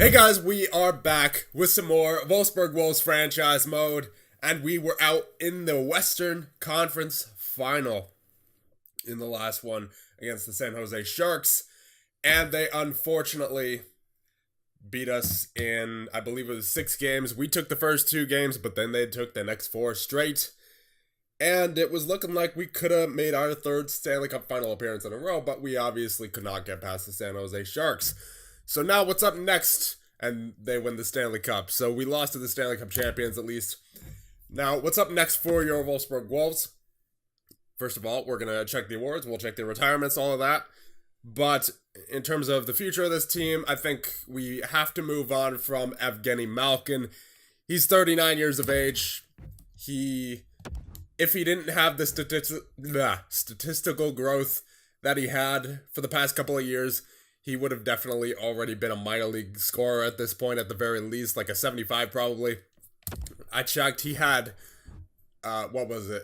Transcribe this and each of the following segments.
Hey guys, we are back with some more Wolfsburg Wolves franchise mode, and we were out in the Western Conference Final in the last one against the San Jose Sharks, and they unfortunately beat us in, I believe it was 6 games. We took the first 2 games, but then they took the next 4 straight, and it was looking like we could have made our 3rd Stanley Cup final appearance in a row, but we obviously could not get past the San Jose Sharks. So now what's up next? And they win the Stanley Cup. So we lost to the Stanley Cup champions at least. Now, what's up next for your Wolfsburg Wolves? First of all, we're going to check the awards. We'll check the retirements, all of that. But in terms of the future of this team, I think we have to move on from Evgeny Malkin. He's 39 years of age. If he didn't have the statistical growth that he had for the past couple of years, he would have definitely already been a minor league scorer at this point, at the very least, like a 75 probably. I checked, he had, what was it?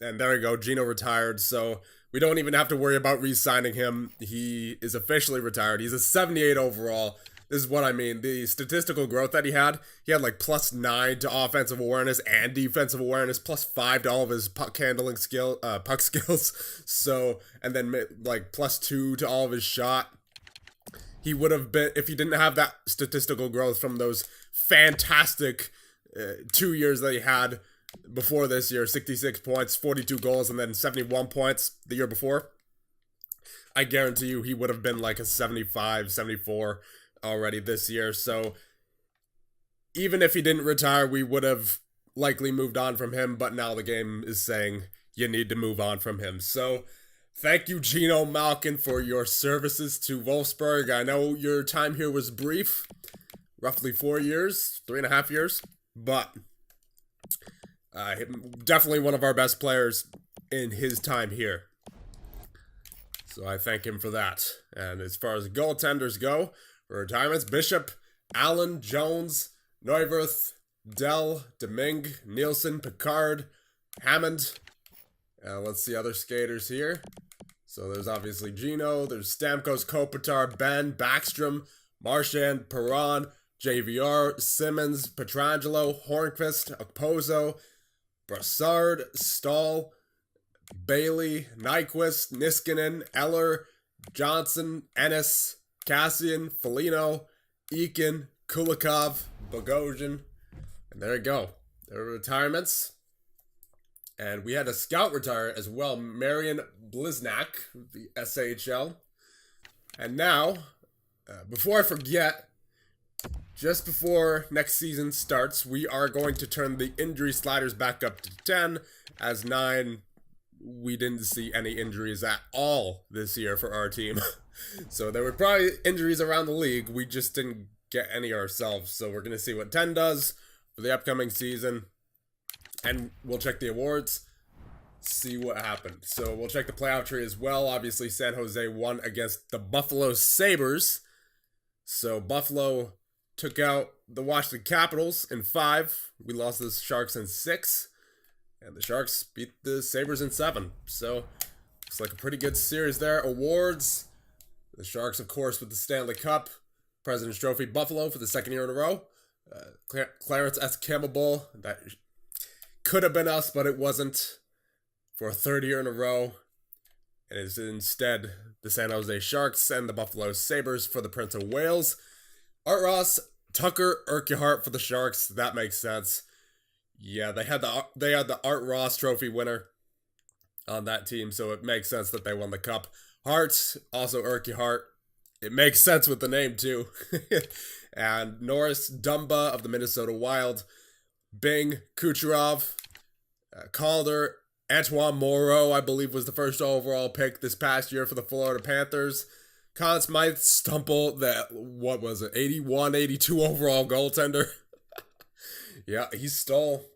And there we go, Gino retired, so we don't even have to worry about re-signing him. He is officially retired. He's a 78 overall. This is what I mean. The statistical growth that he had like +9 to offensive awareness and defensive awareness, +5 to all of his puck handling puck skills. So, and then like +2 to all of his shot. He would have been, if he didn't have that statistical growth from those fantastic 2 years that he had before this year, 66 points, 42 goals, and then 71 points the year before, I guarantee you he would have been like a 75, 74 already this year. So even if he didn't retire, we would have likely moved on from him, but now the game is saying you need to move on from him. So thank you, Gino Malkin, for your services to Wolfsburg. I know your time here was brief, roughly 4 years, 3.5 years, but definitely one of our best players in his time here. So I thank him for that. And as far as goaltenders go, for retirements, Bishop, Allen, Jones, Neuwirth, Dell, Domingue, Nielsen, Picard, Hammond. Let's see other skaters here. So there's obviously Gino, there's Stamkos, Kopitar, Ben, Backstrom, Marchand, Perron, JVR, Simmons, Petrangelo, Hornqvist, Okposo, Brassard, Stahl, Bailey, Nyquist, Niskanen, Eller, Johnson, Ennis, Cassian, Foligno, Eakin, Kulikov, Bogosian. And there you go. There are retirements. And we had a scout retire as well, Marian Bliznak, the SHL. And now, before I forget, just before next season starts, we are going to turn the injury sliders back up to 10, as 9, we didn't see any injuries at all this year for our team. So there were probably injuries around the league, we just didn't get any ourselves. So we're going to see what 10 does for the upcoming season. And we'll check the awards, see what happened. So we'll check the playoff tree as well. Obviously, San Jose won against the Buffalo Sabres. So Buffalo took out the Washington Capitals in 5. We lost the Sharks in 6. And the Sharks beat the Sabres in 7. So looks like a pretty good series there. Awards. The Sharks, of course, with the Stanley Cup. President's Trophy, Buffalo for the 2nd year in a row. Clarence S. Campbell, that could have been us, but it wasn't, for a 3rd year in a row. It is instead the San Jose Sharks and the Buffalo Sabres for the Prince of Wales. Art Ross, Tucker, Urquhart for the Sharks. That makes sense. Yeah, they had the Art Ross Trophy winner on that team, so it makes sense that they won the cup. Hart, also Urquhart. It makes sense with the name too. And Norris Dumba of the Minnesota Wild. Bing, Kucherov, Calder, Antoine Moreau, I believe, was the first overall pick this past year for the Florida Panthers. Conn Smythe, Stumple, that, what was it, 81, 82 overall goaltender. Yeah, he stole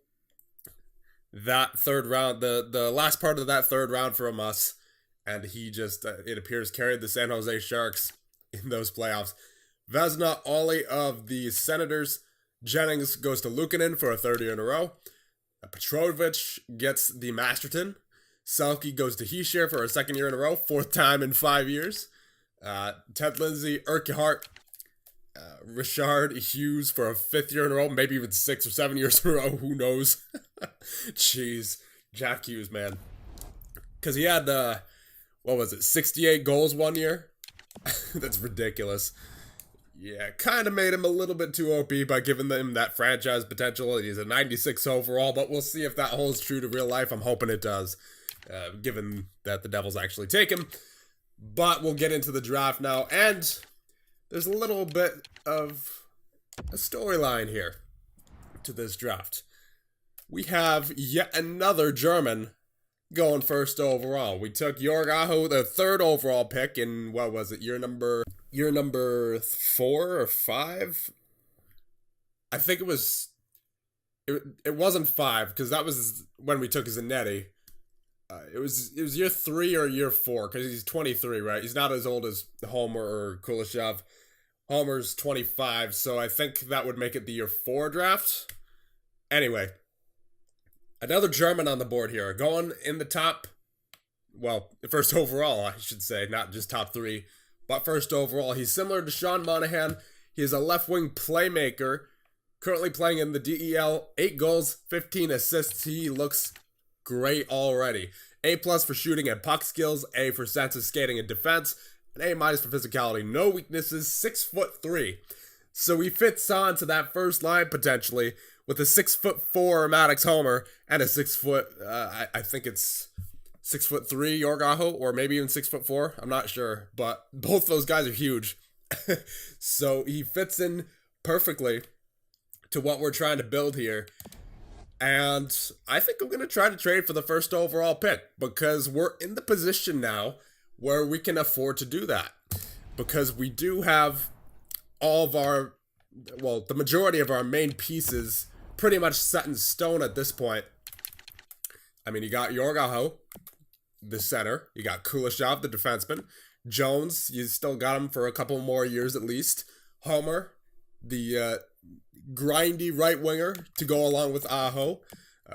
that 3rd round, the last part of that 3rd round from us, and he just, it appears, carried the San Jose Sharks in those playoffs. Vezina Ollie of the Senators. Jennings goes to Luukkonen for a 3rd year in a row. Petrovich gets the Masterton. Selke goes to Hischier for a 2nd year in a row, 4th time in 5 years. Ted Lindsay, Urquhart, Richard Hughes for a 5th year in a row, maybe even 6 or 7 years in a row. Who knows? Jeez, Jack Hughes, man, because he had what was it, 68 goals one year? That's ridiculous. Yeah, kind of made him a little bit too OP by giving him that franchise potential. He's a 96 overall, but we'll see if that holds true to real life. I'm hoping it does, given that the Devils actually take him. But we'll get into the draft now, and there's a little bit of a storyline here to this draft. We have yet another German going first overall. We took Jörg Aho, the 3rd overall pick in, what was it, year number 4 or 5? I think it wasn't 5, because that was when we took Zanetti. It was year 3 or year 4, because he's 23, right? He's not as old as Homer or Kuleshov. Homer's 25, so I think that would make it the year 4 draft. Anyway, another German on the board here, going in the top, well, first overall, I should say, not just top 3, but first overall. He's similar to Sean Monahan. He is a left-wing playmaker, currently playing in the DEL, 8 goals, 15 assists. He looks great already. A+ for shooting and puck skills, A for sense of skating and defense, and A- for physicality. No weaknesses, 6'3". So he fits on to that first line potentially with a 6'4" Maddox Homer and a 6 foot, I think it's 6'3" Jörg Aho, or maybe even 6'4". I'm not sure, but both those guys are huge. So he fits in perfectly to what we're trying to build here. And I think I'm going to try to trade for the first overall pick, because we're in the position now where we can afford to do that. Because we do have all of our, well, the majority of our main pieces pretty much set in stone at this point. I mean, you got Jörg Aho, the center. You got Kuleshov, the defenseman. Jones, you still got him for a couple more years at least. Homer, the grindy right winger to go along with Aho.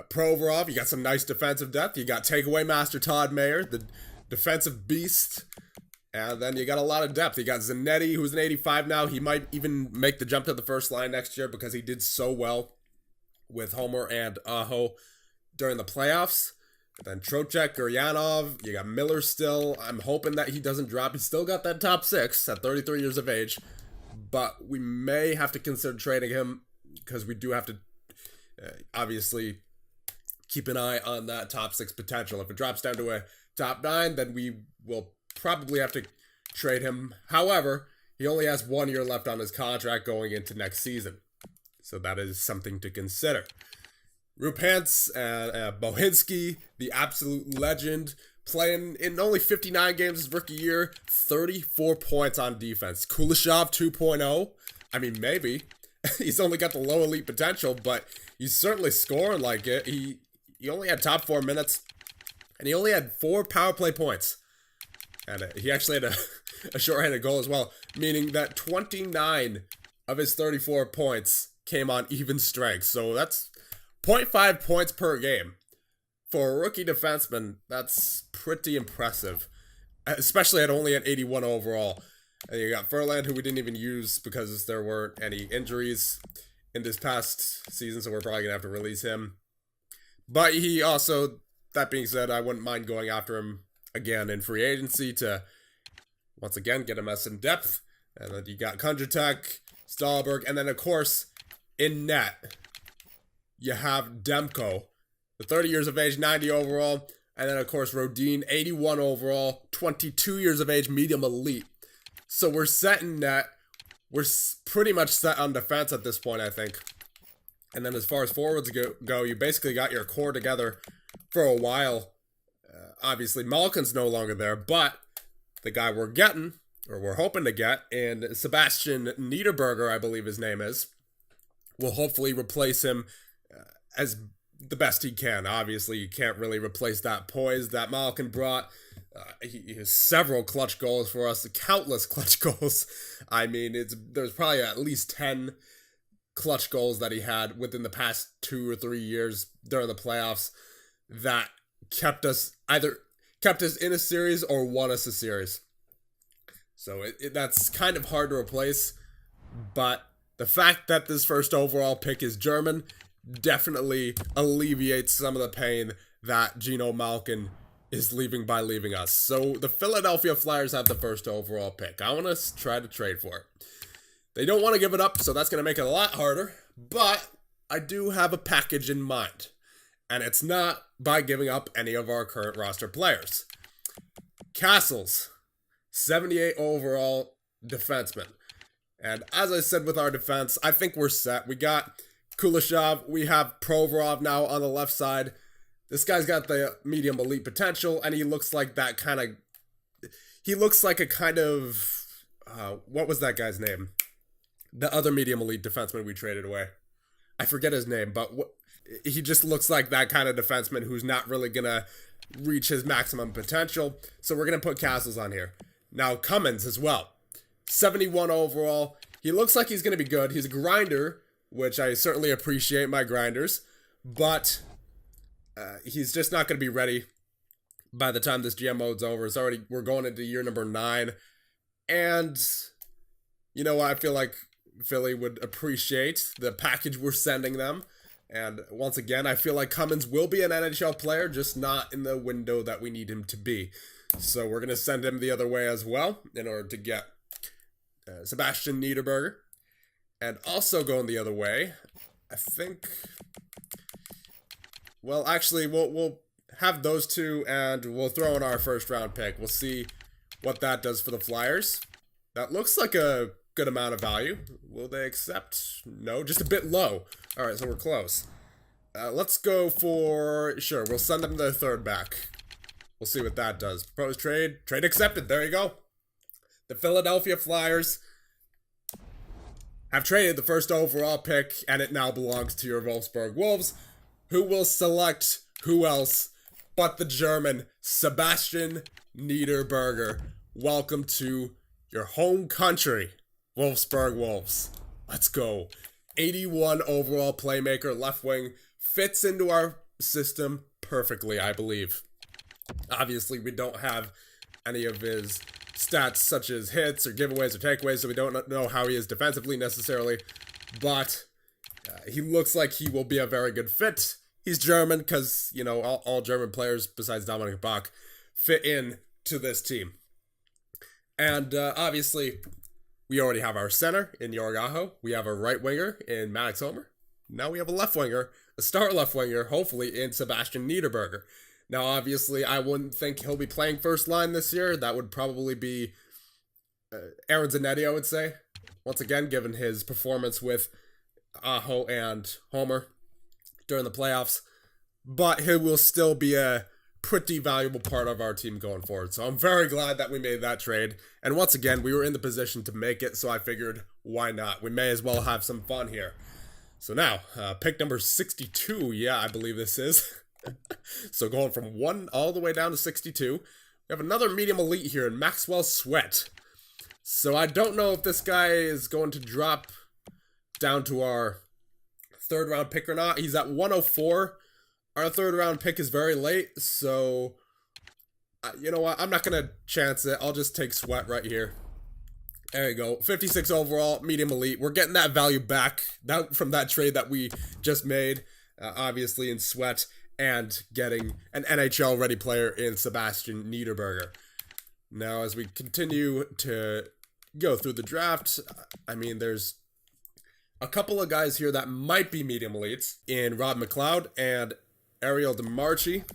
Provorov, you got some nice defensive depth. You got takeaway master Todd Mayer, the defensive beast. And then you got a lot of depth. You got Zanetti, who's an 85 now. He might even make the jump to the first line next year because he did so well with Homer and Aho during the playoffs. Then Trocheck, Guryanov, you got Miller still. I'm hoping that he doesn't drop. He's still got that top 6 at 33 years of age. But we may have to consider trading him because we do have to obviously keep an eye on that top 6 potential. If it drops down to a top 9, then we will probably have to trade him. However, he only has 1 year left on his contract going into next season. So that is something to consider. Rupantz and Bohinski, the absolute legend, playing in only 59 games his rookie year, 34 points on defense. Kuleshov 2.0, I mean, maybe. He's only got the low elite potential, but he's certainly scoring like it. He only had top 4 minutes, and he only had 4 power play points. And he actually had a shorthanded goal as well, meaning that 29 of his 34 points came on even strength. So that's 0.5 points per game. For a rookie defenseman, that's pretty impressive, especially at only an 81 overall. And you got Furland, who we didn't even use because there weren't any injuries in this past season, so we're probably going to have to release him. But he also, that being said, I wouldn't mind going after him again in free agency to, once again, get him as in depth. And then you got Kondratek, Stahlberg, and then, of course, in net, you have Demko, the 30 years of age, 90 overall, and then, of course, Rodin, 81 overall, 22 years of age, medium elite. So we're set in net. We're pretty much set on defense at this point, I think. And then as far as forwards go, you basically got your core together for a while. Obviously, Malkin's no longer there, but the guy we're getting, or we're hoping to get, and Sebastian Niederberger, I believe his name is, will hopefully replace him as the best he can. Obviously, you can't really replace that poise that Malkin brought. He has several clutch goals for us, countless clutch goals. I mean, there's probably at least 10 clutch goals that he had within the past 2 or 3 years during the playoffs that kept us in a series or won us a series. So that's kind of hard to replace. but the fact that this first overall pick is German definitely alleviates some of the pain that Geno Malkin is leaving by leaving us. So the Philadelphia Flyers have the first overall pick. I want to try to trade for it. They don't want to give it up, so that's going to make it a lot harder, but I do have a package in mind, and it's not by giving up any of our current roster players. Castles, 78 overall defenseman. And as I said with our defense, I think we're set. We got Kuleshov, we have Provorov now on the left side. This guy's got the medium elite potential, and he looks like that kind of... He looks like a kind of... what was that guy's name? The other medium elite defenseman we traded away. I forget his name, but he just looks like that kind of defenseman who's not really going to reach his maximum potential. So we're going to put Castles on here. Now Cummins as well. 71 overall. He looks like he's going to be good. He's a grinder, which I certainly appreciate my grinders. But he's just not going to be ready by the time this GM mode's over. We're going into year number 9. And you know what? I feel like Philly would appreciate the package we're sending them. And once again, I feel like Cummins will be an NHL player, just not in the window that we need him to be. So we're going to send him the other way as well in order to get Sebastian Niederberger. And also going the other way, I think... Well, actually, we'll have those two, and we'll throw in our first round pick. We'll see what that does for the Flyers. That looks like a good amount of value. Will they accept? No, just a bit low. All right, so we're close. Let's go for... Sure, we'll send them their third back. We'll see what that does. Proposed trade. Trade accepted. There you go. The Philadelphia Flyers have traded the first overall pick, and it now belongs to your Wolfsburg Wolves, who will select who else but the German Sebastian Niederberger. Welcome to your home country, Wolfsburg Wolves. Let's go. 81 overall playmaker, left wing, fits into our system perfectly, I believe. Obviously, we don't have any of his stats such as hits or giveaways or takeaways, so we don't know how he is defensively necessarily, but he looks like he will be a very good fit. He's German because, you know, all German players besides Dominik Bach fit in to this team. And obviously, we already have our center in Jorg Aho. We have a right winger in Maddox Homer. Now we have a left winger, a star left winger, hopefully in Sebastian Niederberger. Now, obviously, I wouldn't think he'll be playing first line this year. That would probably be Aaron Zanetti, I would say. Once again, given his performance with Aho and Homer during the playoffs. But he will still be a pretty valuable part of our team going forward. So I'm very glad that we made that trade. And once again, we were in the position to make it, so I figured, why not? We may as well have some fun here. So now, pick number 62. Yeah, I believe this is. So going from 1 all the way down to 62. We have another medium elite here in Maxwell Sweat. So I don't know if this guy is going to drop down to our third round pick or not. He's at 104. Our third round pick is very late, so you know what? I'm not going to chance it. I'll just take Sweat right here. There you go. 56 overall, medium elite. We're getting that value back from that trade that we just made, obviously in Sweat, and getting an NHL ready player in Sebastian Niederberger. Now, as we continue to go through the draft, I mean, there's a couple of guys here that might be medium elites in Rob McLeod and Ariel DeMarchi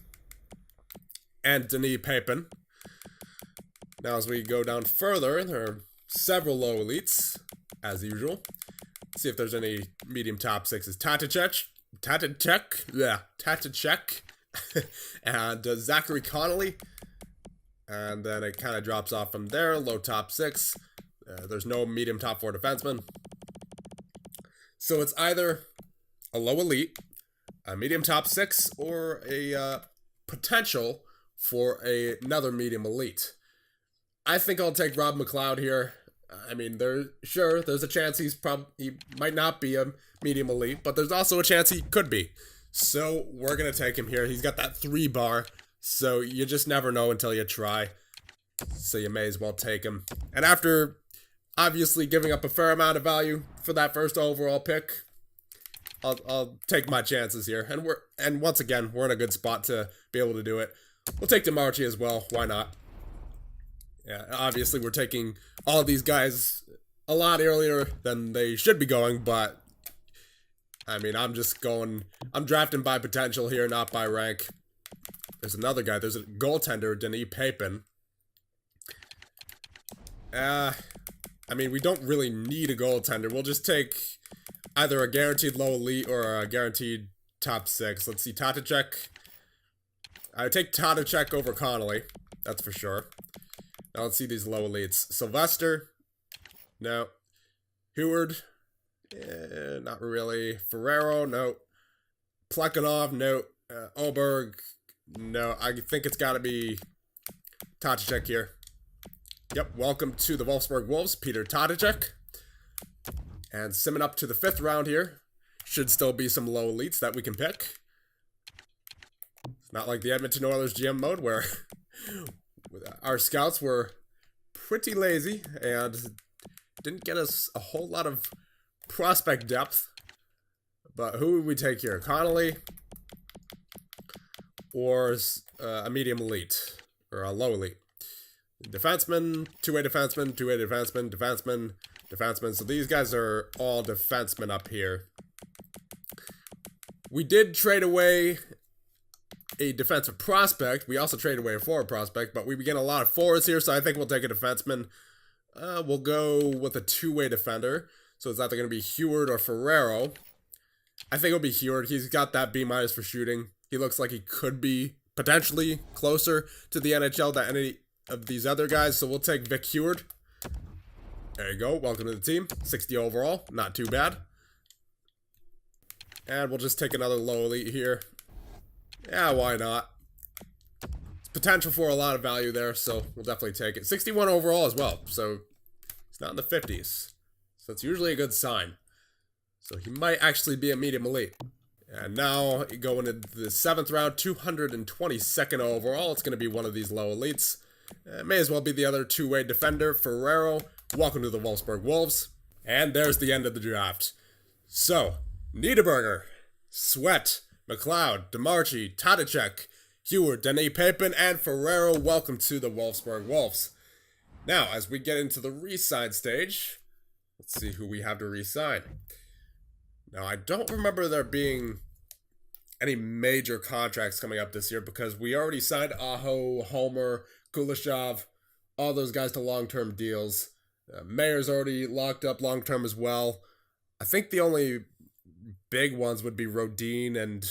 and Denis Papin. Now, as we go down further, there are several low elites, as usual. Let's see if there's any medium top sixes. Tatacek, and Zachary Connolly. And then it kind of drops off from there. Low top six. There's no medium top four defenseman. So it's either a low elite, a medium top six, or a potential for another medium elite. I think I'll take Rob McLeod here. I mean, there's a chance he might not be a medium elite, but there's also a chance he could be. So we're going to take him here. He's got that 3 bar, so you just never know until you try. So you may as well take him. And after obviously giving up a fair amount of value for that first overall pick. I'll take my chances here, and once again we're in a good spot to be able to do it. We'll take DeMarchi as well. Why not? Yeah, obviously we're taking all these guys a lot earlier than they should be going, but I mean I'm drafting by potential here, not by rank. There's another guy. There's a goaltender, Nied. I mean, we don't really need a goaltender. We'll just take either a guaranteed low elite or a guaranteed top 6. Let's see, Tatacek. I would take Tatacek over Connolly. That's for sure. Now let's see these low elites. Sylvester. No. Heward. Not really. Ferrero. No. Plekhanov. No. Oberg. No. I think it's got to be Tatacek here. Yep, welcome to the Wolfsburg Wolves, Peter Tatacek. And simming up to the 5th round here. Should still be some low elites that we can pick. It's not like the Edmonton Oilers GM mode where our scouts were pretty lazy and didn't get us a whole lot of prospect depth. But who would we take here? Connolly or a medium elite or a low elite? Defenseman, two-way defenseman, two-way defenseman, defenseman, defenseman. So these guys are all defensemen up here. We did trade away a defensive prospect. We also traded away a forward prospect, but we begin a lot of forwards here, so I think we'll take a defenseman. We'll go with a two-way defender. So it's either going to be Heward or Ferrero. I think it'll be Heward. He's got that B- for shooting. He looks like he could be potentially closer to the NHL than any of these other guys, so we'll take Vic Heward. There you go. Welcome to the team. 60 overall. Not too bad. And we'll just take another low elite here. Yeah, why not? It's potential for a lot of value there, so we'll definitely take it. 61 overall as well, so it's not in the 50s. So it's usually a good sign. So he might actually be a medium elite. And now, going into the 7th round, 222nd overall. It's going to be one of these low elites. May as well be the other two-way defender, Ferrero. Welcome to the Wolfsburg Wolves. And there's the end of the draft. So, Niederberger, Sweat, McLeod, DeMarchi, Tatacek, Heward, Nied, and Ferrero. Welcome to the Wolfsburg Wolves. Now, as we get into the re-sign stage, let's see who we have to re-sign. Now, I don't remember there being any major contracts coming up this year because we already signed Aho, Homer, Kuleshov, all those guys to long-term deals. Mayer's already locked up long-term as well. I think the only big ones would be Rodin and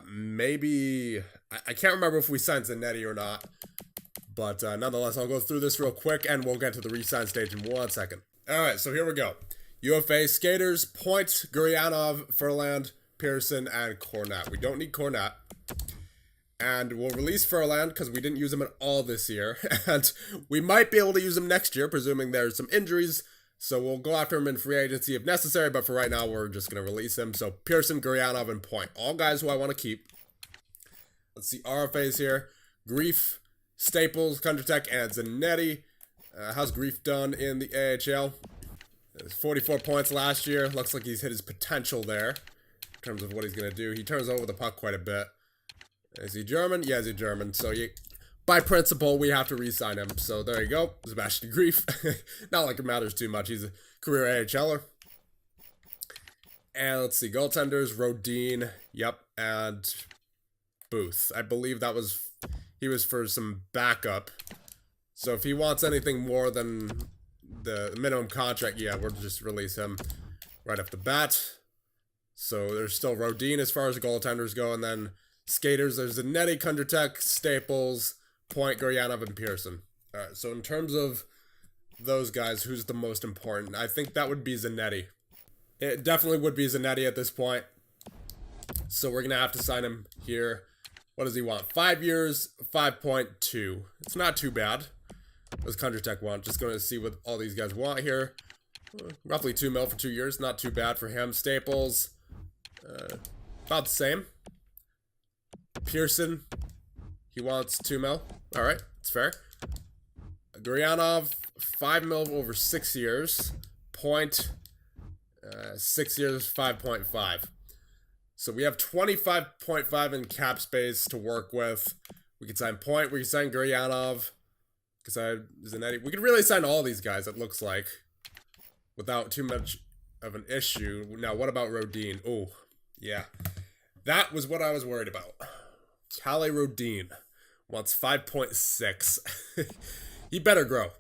maybe... I can't remember if we signed Zanetti or not. But nonetheless, I'll go through this real quick and we'll get to the re-sign stage in 1 second. Alright, so here we go. UFA skaters, Point, Guryanov, Furland, Pearson, and Cornett. We don't need Cornett. And we'll release Furland because we didn't use him at all this year. And we might be able to use him next year, presuming there's some injuries. So we'll go after him in free agency if necessary. But for right now, we're just going to release him. So Pearson, Guryanov, and Point. All guys who I want to keep. Let's see RFAs here. Grief, Staples, Kondratek, and Zanetti. How's Grief done in the AHL? 44 points last year. Looks like he's hit his potential there in terms of what he's going to do. He turns over the puck quite a bit. Is he German? Yeah, he's German. So by principle, we have to re-sign him. So there you go. Sebastian Grief. Not like it matters too much. He's a career AHLer. And let's see. Goaltenders. Rodin. Yep. And Booth. I believe he was for some backup. So if he wants anything more than the minimum contract, yeah, we'll just release him right off the bat. So there's still Rodin as far as the goaltenders go, and then skaters, there's Zanetti, Kondratek, Staples, Point, Guryanov, and Pearson. Alright, so in terms of those guys, who's the most important? I think that would be Zanetti. It definitely would be Zanetti at this point. So we're going to have to sign him here. What does he want? 5 years, 5.2. It's not too bad. What does Kondratek want? Just going to see what all these guys want here. Roughly 2 mil for 2 years. Not too bad for him. Staples. About the same. Pearson. He wants 2 mil. Alright, it's fair. Guryanov. 5 mil over 6 years. 6 years, 5.5. So we have 25.5 in cap space to work with. We can sign Point. We can sign Guryanov. We can sign Zanetti. We could really sign all these guys, it looks like, without too much of an issue. Now, what about Rodin? Oh, yeah. That was what I was worried about. Kalle Rodin wants 5.6. He better grow.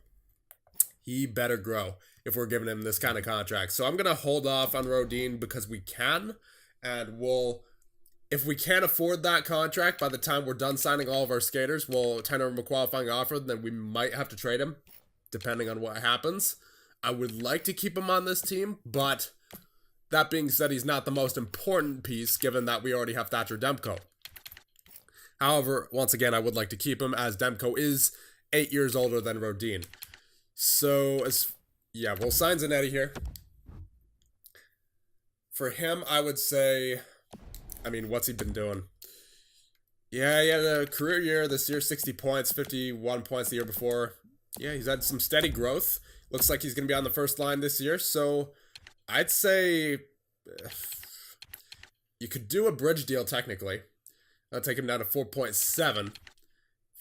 He better grow if we're giving him this kind of contract. So I'm going to hold off on Rodin because we can. And we'll, if we can't afford that contract by the time we're done signing all of our skaters, we'll tender him a qualifying offer. Then we might have to trade him, depending on what happens. I would like to keep him on this team, but that being said, he's not the most important piece, given that we already have Thatcher Demko. However, once again, I would like to keep him, as Demko is 8 years older than Rodin. So, yeah, we'll sign Zanetti here. For him, I would say, I mean, what's he been doing? Yeah, he had a career year this year, 60 points, 51 points the year before. Yeah, he's had some steady growth. Looks like he's going to be on the first line this year, so I'd say you could do a bridge deal technically. That'll take him down to 4.7.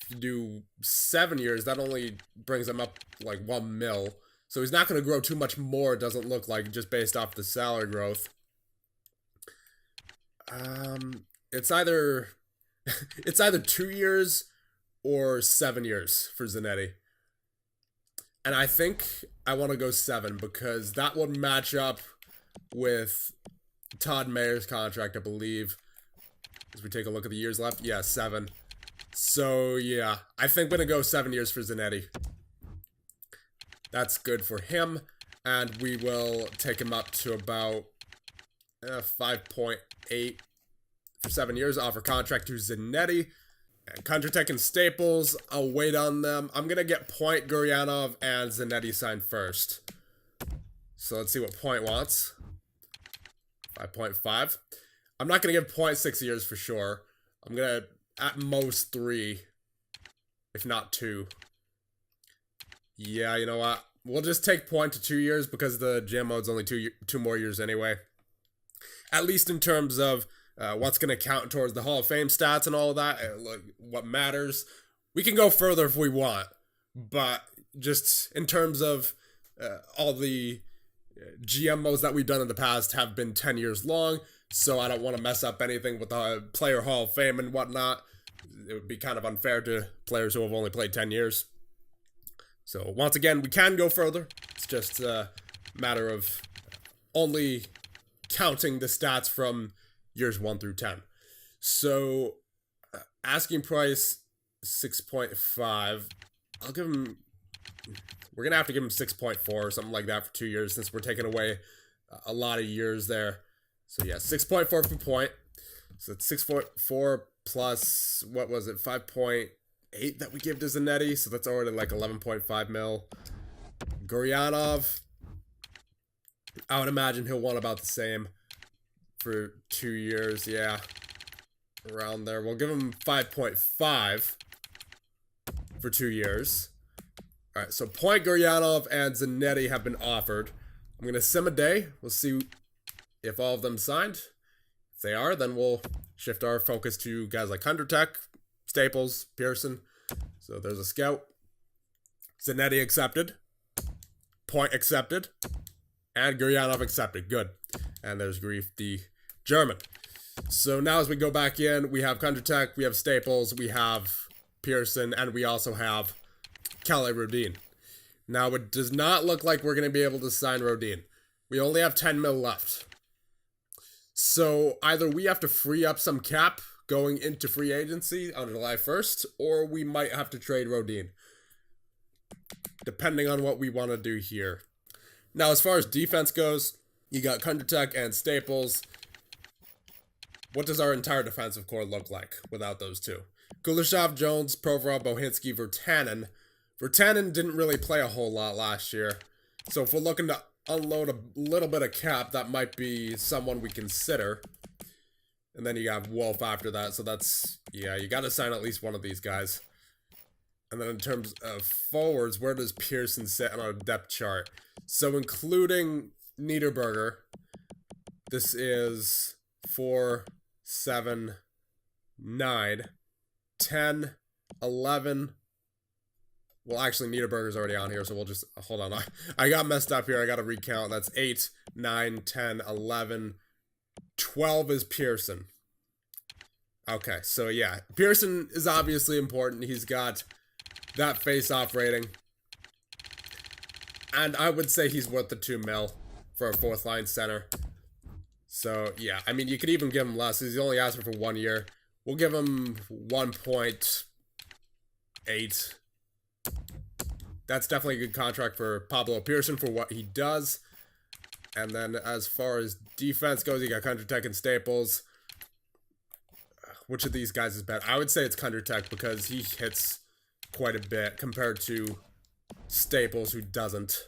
If you do 7 years, that only brings him up like 1 mil. So he's not going to grow too much more, it doesn't look like, just based off the salary growth. It's either 2 years or 7 years for Zanetti. And I think I want to go 7 because that would match up with Todd Mayer's contract, I believe. As we take a look at the years left. Yeah, 7. So, yeah. I think we're going to go 7 years for Zanetti. That's good for him. And we will take him up to about 5.8 for 7 years. Offer contract to Zanetti. And Kondratek and Staples, I'll wait on them. I'm going to get Point, Guryanov, and Zanetti signed first. So let's see what Point wants. 5.5. I'm not going to give Point 6 years for sure. I'm going to, at most, 3. If not 2. Yeah, you know what? We'll just take Point to 2 years because the jam mode's only 2 more years anyway. At least in terms of what's going to count towards the Hall of Fame stats and all of that, like what matters. We can go further if we want, but just in terms of all the GM modes that we've done in the past have been 10 years long, so I don't want to mess up anything with the Player Hall of Fame and whatnot. It would be kind of unfair to players who have only played 10 years. So once again, we can go further. It's just a matter of only counting the stats from years 1 through 10. So, asking price 6.5. I'll give him. We're gonna have to give him 6.4 or something like that for 2 years, since we're taking away a lot of years there. So yeah, 6.4 for Point. So it's 6.4 plus what was it, 5.8 that we gave to Zanetti. So that's already like 11.5 mil. Guryanov, I would imagine he'll want about the same. For 2 years, yeah. Around there. We'll give him 5.5 for 2 years. Alright, so Point, Guryanov, and Zanetti have been offered. I'm going to sim a day. We'll see if all of them signed. If they are, then we'll shift our focus to guys like Kondratek, Staples, Pearson. So there's a scout. Zanetti accepted. Point accepted. And Guryanov accepted. Good. And there's Grief, the German. So now as we go back in, we have Kondratek, we have Staples, we have Pearson, and we also have Kalle Rodin. Now it does not look like we're going to be able to sign Rodin. We only have 10 mil left. So either we have to free up some cap going into free agency on July 1st, or we might have to trade Rodin. Depending on what we want to do here. Now as far as defense goes, you got Kondratek and Staples. What does our entire defensive core look like without those two? Kuleshov, Jones, Provorov, Bohinski, Virtanen. Virtanen didn't really play a whole lot last year. So if we're looking to unload a little bit of cap, that might be someone we consider. And then you have Wolf after that. So that's, yeah, you got to sign at least one of these guys. And then in terms of forwards, where does Pearson sit on our depth chart? So including Niederberger, this is 4, 7, 9, 10, 11. Well, actually, Niederberger's already on here, so we'll just... Hold on. I got messed up here. I got to recount. That's 8, 9, 10, 11, 12 is Pearson. Okay, so yeah. Pearson is obviously important. He's got that face-off rating. And I would say he's worth the 2 mil for a fourth-line center. So, yeah. I mean, you could even give him less. He's only asking for 1 year. We'll give him 1.8. That's definitely a good contract for Pablo Pearson for what he does. And then as far as defense goes, you got Kundratech and Staples. Which of these guys is better? I would say it's Kundratech because he hits quite a bit compared to Staples, who doesn't.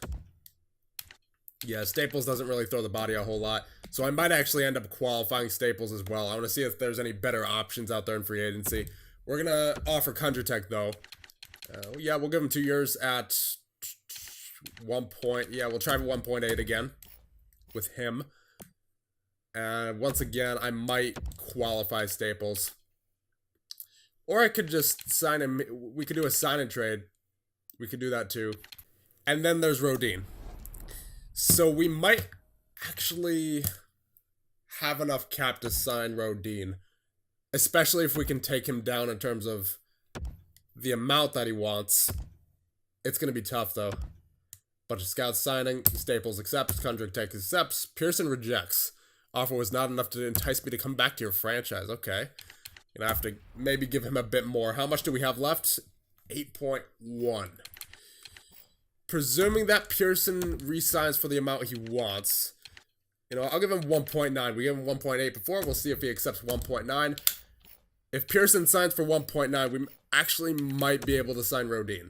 Yeah, Staples doesn't really throw the body a whole lot. So I might actually end up qualifying Staples as well. I want to see if there's any better options out there in free agency. We're going to offer Kundratech, though. Yeah, we'll give him 2 years at 1 point. Yeah, we'll try 1.8 again with him. And once again, I might qualify Staples. Or I could just sign him. We could do a sign and trade. We could do that too. And then there's Rodin. So we might actually have enough cap to sign Rodin. Especially if we can take him down in terms of the amount that he wants. It's going to be tough, though. Bunch of scouts signing. Staples accepts. Kundratech accepts. Pearson rejects. Offer was not enough to entice me to come back to your franchise. Okay. Gonna have to maybe give him a bit more. How much do we have left? 8.1. Presuming that Pearson re-signs for the amount he wants. You know, I'll give him 1.9. We gave him 1.8 before. We'll see if he accepts 1.9. If Pearson signs for 1.9, we actually might be able to sign Rodin.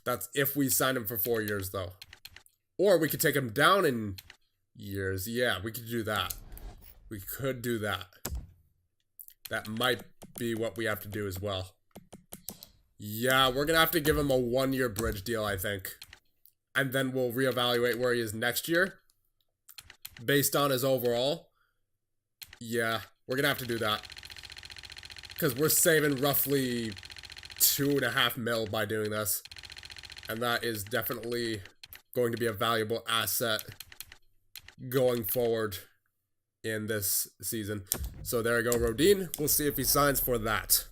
That's if we sign him for 4 years, though. Or we could take him down in years. Yeah, we could do that. We could do that. That might be what we have to do as well. Yeah, we're going to have to give him a 1-year bridge deal, I think. And then we'll reevaluate where he is next year. Based on his overall. Yeah, we're going to have to do that. Because we're saving roughly 2.5 mil by doing this. And that is definitely going to be a valuable asset going forward in this season. So there we go, Rodin. We'll see if he signs for that.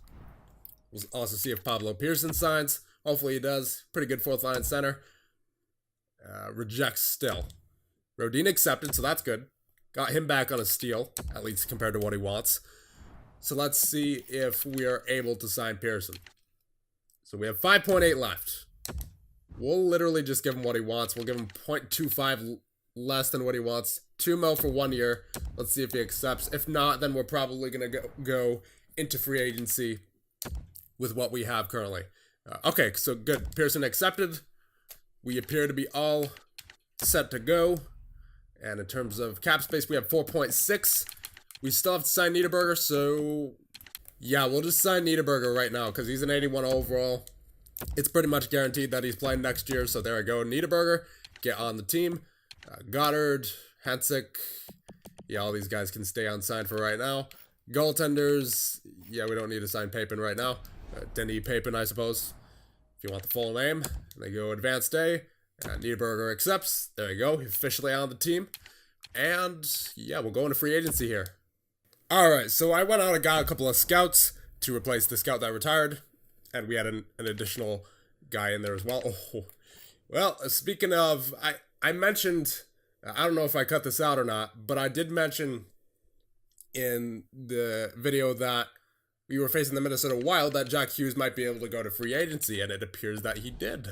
We'll also see if Pablo Pearson signs. Hopefully he does. Pretty good fourth line center. Rejects still. Rodin accepted, so that's good. Got him back on a steal, at least compared to what he wants. So let's see if we are able to sign Pearson. So we have 5.8 left. We'll literally just give him what he wants. We'll give him 0.25 less than what he wants. 2 mil for 1 year. Let's see if he accepts. If not, then we're probably going to go into free agency with what we have currently. Okay, so good. Pearson accepted. We appear to be all set to go. And in terms of cap space, we have 4.6. We still have to sign Niederberger, so yeah, we'll just sign Niederberger right now because he's an 81 overall. It's pretty much guaranteed that he's playing next year, so there we go. Niederberger, get on the team. Goddard, Hensick, yeah, all these guys can stay unsigned for right now. Goaltenders, yeah, we don't need to sign Papin right now. Denny Papin, I suppose, if you want the full name. And they go advanced day. Niederberger accepts. There you go. He's officially on the team. And yeah, we'll go into free agency here. Alright, so I went out and got a couple of scouts to replace the scout that retired. And we had an additional guy in there as well. Oh. Well, speaking of, I mentioned, I don't know if I cut this out or not, but I did mention in the video that we were facing the Minnesota Wild that Jack Hughes might be able to go to free agency, and it appears that he did.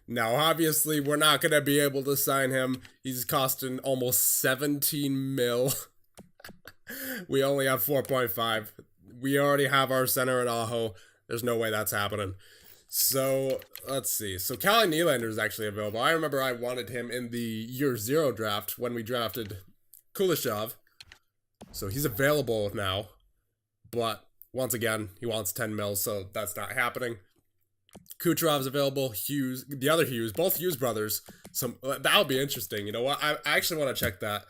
Now, obviously, we're not going to be able to sign him. He's costing almost 17 mil. We only have 4.5. We already have our center in Aho. There's no way that's happening. So, let's see. So, Kalle Nylander is actually available. I remember I wanted him in the year 0 draft when we drafted Kuleshov. So, he's available now. But once again, he wants 10 mil, so that's not happening. Kucherov's available. Hughes, the other Hughes, both Hughes brothers. That'll be interesting. You know what? I actually want to check that.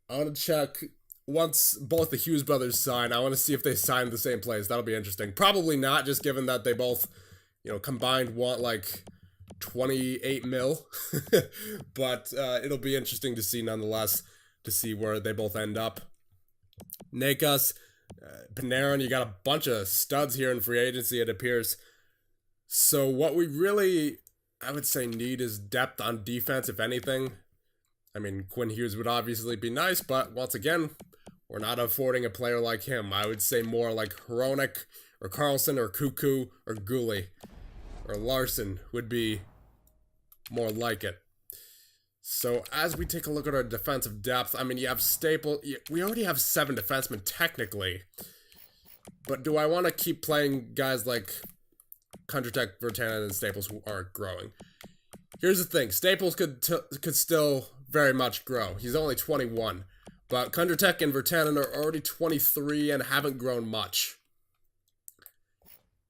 I want to check once both the Hughes brothers sign. I want to see if they sign the same place. That'll be interesting. Probably not, just given that they both, combined want like 28 mil. But it'll be interesting to see nonetheless, to see where they both end up. Nakas, Panarin, you got a bunch of studs here in free agency, it appears. So what we really, I would say, need is depth on defense, if anything. I mean, Quinn Hughes would obviously be nice, but once again, we're not affording a player like him. I would say more like Hronek or Carlson or Cuckoo or Gully or Larson would be more like it. So as we take a look at our defensive depth, I mean, you have Staple. We already have 7 defensemen technically. But do I want to keep playing guys like Kondratek, Virtanen, and Staples who aren't growing? Here's the thing. Staples could still very much grow. He's only 21. But Kondratek and Virtanen are already 23 and haven't grown much.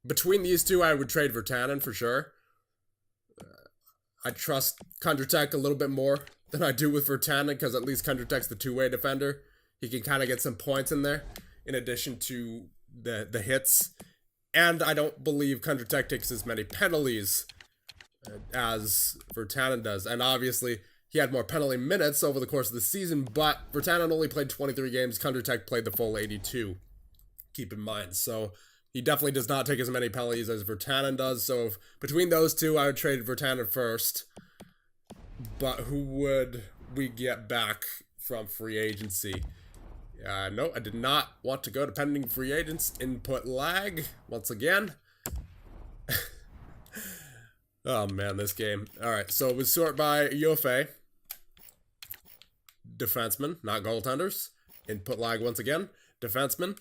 Between these two, I would trade Virtanen for sure. I trust Kondratek a little bit more than I do with Virtanen, because at least Kondratek's the two-way defender. He can kind of get some points in there, in addition to the hits. And I don't believe Kondratek takes as many penalties as Virtanen does. And obviously, he had more penalty minutes over the course of the season, but Virtanen only played 23 games. Kondratek played the full 82. Keep in mind. So he definitely does not take as many penalties as Virtanen does. So between those two, I would trade Virtanen first. But who would we get back from free agency? No, I did not want to go to pending free agents. Input lag once again. Oh man, this game. Alright, so we sort by UFA. Defenseman, not goaltenders. Input lag once again. Defenseman.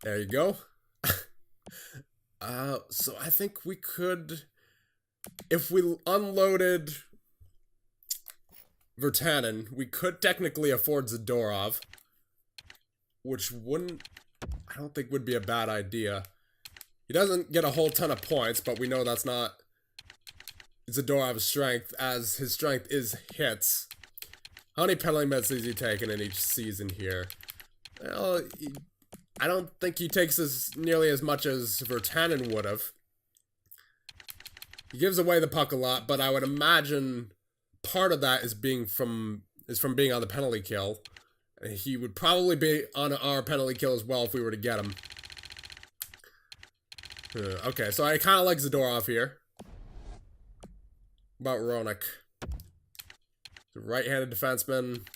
There you go. So I think we could, if we unloaded Virtanen, we could technically afford Zadorov, which I don't think would be a bad idea. He doesn't get a whole ton of points, but we know that's not Zadorov's strength, as his strength is hits. How many penalty minutes is he taking in each season here? Well, I don't think he takes nearly as much as Virtanen would have. He gives away the puck a lot, but I would imagine part of that is from being on the penalty kill. He would probably be on our penalty kill as well if we were to get him. Okay, so I kind of like Zadorov here. About Hronek. The right-handed defenseman.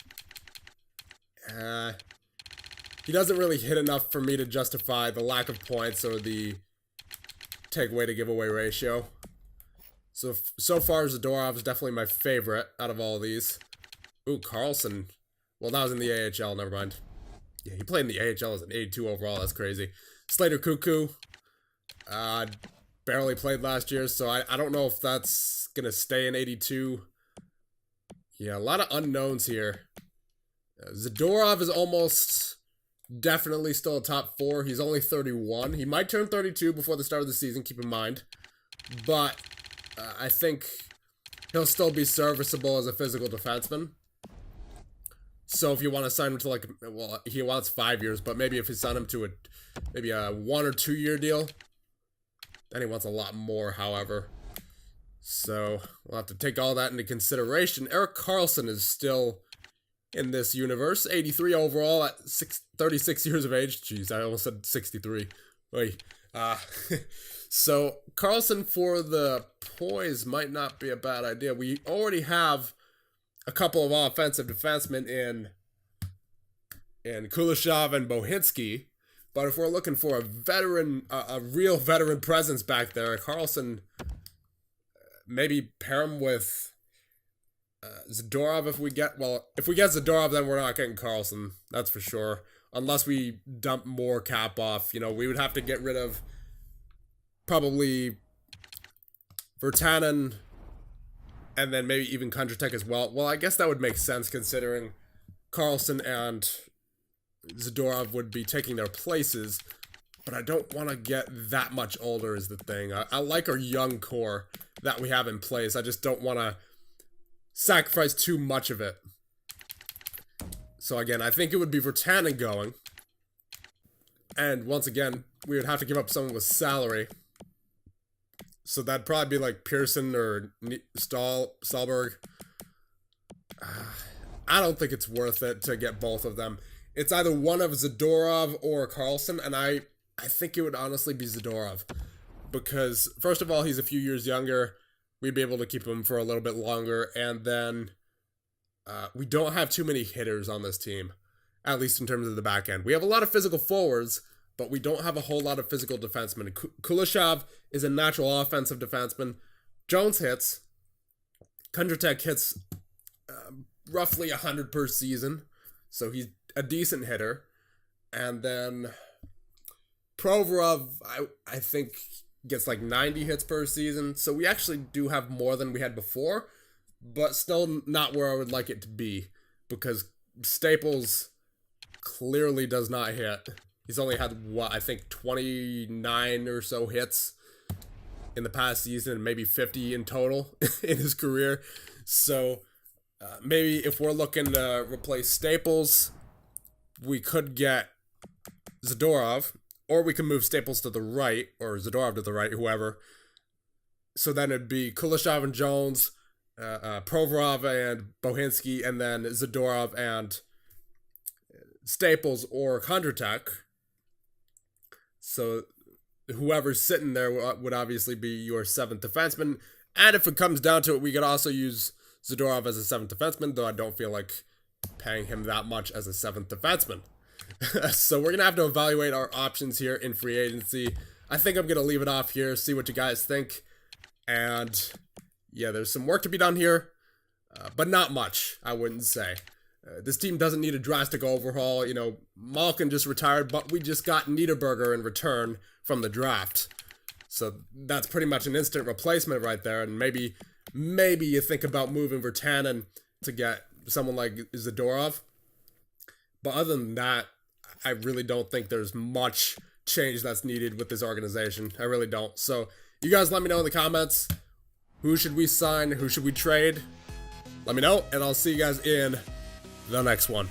He doesn't really hit enough for me to justify the lack of points or the take-away to giveaway ratio. So far, Zadorov is definitely my favorite out of all of these. Ooh, Carlson. Well, that was in the AHL, never mind. Yeah, he played in the AHL as an 82 overall, that's crazy. Slater Cuckoo. Barely played last year, so I don't know if that's gonna stay in 82. Yeah, a lot of unknowns here. Zadorov is almost definitely still a top 4. He's only 31. He might turn 32 before the start of the season, keep in mind. But I think he'll still be serviceable as a physical defenseman. So if you want to sign him to like, well, he wants 5 years, but maybe if you sign him to maybe a 1 or 2 year deal, then he wants a lot more, however. So we'll have to take all that into consideration. Erik Karlsson is still in this universe. 83 overall at 36 years of age. Jeez, I almost said 63. Wait. So Karlsson for the poise might not be a bad idea. We already have a couple of offensive defensemen in Kuleshov and Bohinski. But if we're looking for a veteran, a real veteran presence back there, Karlsson, maybe pair him with Zadorov if we get Zadorov, then we're not getting Karlsson. That's for sure. Unless we dump more cap off. You know, we would have to get rid of probably Virtanen and then maybe even Kondratek as well. Well, I guess that would make sense considering Karlsson and Zadorov would be taking their places. but I don't want to get that much older is the thing. I like our young core that we have in place. I just don't want to sacrifice too much of it. So again, I think it would be Virtanen going. And once again, we would have to give up someone with salary. So that'd probably be like Pearson or Stahlberg. I don't think it's worth it to get both of them. It's either one of Zadorov or Carlson, and I think it would honestly be Zadorov. Because, first of all, he's a few years younger. We'd be able to keep him for a little bit longer. And then we don't have too many hitters on this team, at least in terms of the back end. We have a lot of physical forwards, but we don't have a whole lot of physical defensemen. Kuleshov is a natural offensive defenseman. Jones hits. Kondratek hits roughly 100 per season, so he's a decent hitter. And then Provorov, I think, gets like 90 hits per season, so we actually do have more than we had before, but still not where I would like it to be, because Staples clearly does not hit. He's only had, what, I think 29 or so hits in the past season, and maybe 50 in total in his career. So maybe if we're looking to replace Staples, we could get Zadorov, or we can move Staples to the right, or Zadorov to the right, whoever. So then it'd be Kuleshov and Jones, Provorov and Bohinski, and then Zadorov and Staples or Kondratek. So whoever's sitting there would obviously be your seventh defenseman. And if it comes down to it, we could also use Zadorov as a seventh defenseman, though I don't feel like paying him that much as a seventh defenseman. So we're going to have to evaluate our options here in free agency. I think I'm going to leave it off here, see what you guys think. And yeah, there's some work to be done here, but not much, I wouldn't say. This team doesn't need a drastic overhaul. You know, Malkin just retired, but we just got Niederberger in return from the draft. So that's pretty much an instant replacement right there. And maybe you think about moving Virtanen to get someone like Zadorov. But other than that, I really don't think there's much change that's needed with this organization. I really don't. So you guys let me know in the comments. Who should we sign? Who should we trade? Let me know, and I'll see you guys in the next one.